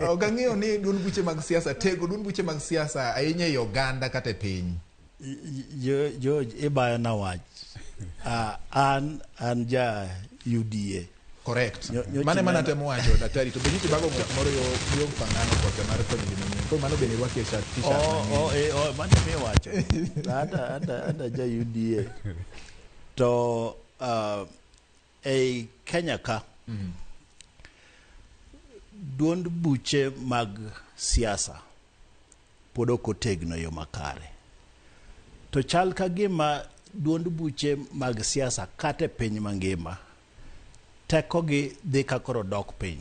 Ogang'eyo ni duond buche mag siasa tego duond buche mag siasa ahinya e oganda kata e piny. George ibayo na wach. An ja UDA. Correct. Mane mana temo wacho daktari to beniti bago moro yo pangano kote mar konyo ni. Ko mano bende rwaki t-shirt. Mane me wacho. Ada ja UDA. To e Kenya ka duond buche mag siasa pod ok otegno yo makare. To chal ka gima duond buche mag siasa kate piny mangima tekogi dhi ka koro dok piny.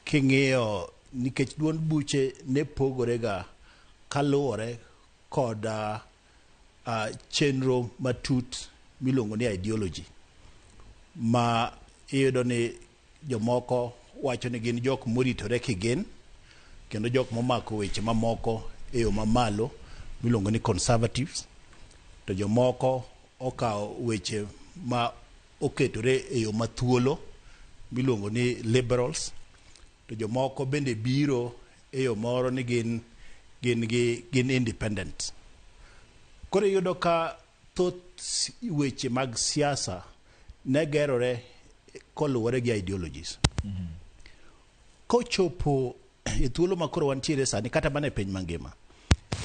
King'iyo nikech duond buche ne pogore ga kaluwore kod chenro matut miluongo ni ideology, ma iyudo ni jomoko wacho ni gin jok moritore kigin kendo jok momako weche mamoko e yo mamalo miluongo ni conservatives, to jomoko okawo weche ma oketore e yo mathuolo miluongo ni liberals, to jomoko bende biro e yo moro ni gin independent. Koro yudo ka thoth weche mag siasa ne gerore koluwore gi ideologies. Kochopo e thuolo ma koro wantiere sani kata mana e piny mangima,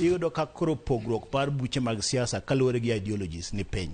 iyudo ka koro pogruok mar buche mag siasa kaluwore gi ideologies ni piny.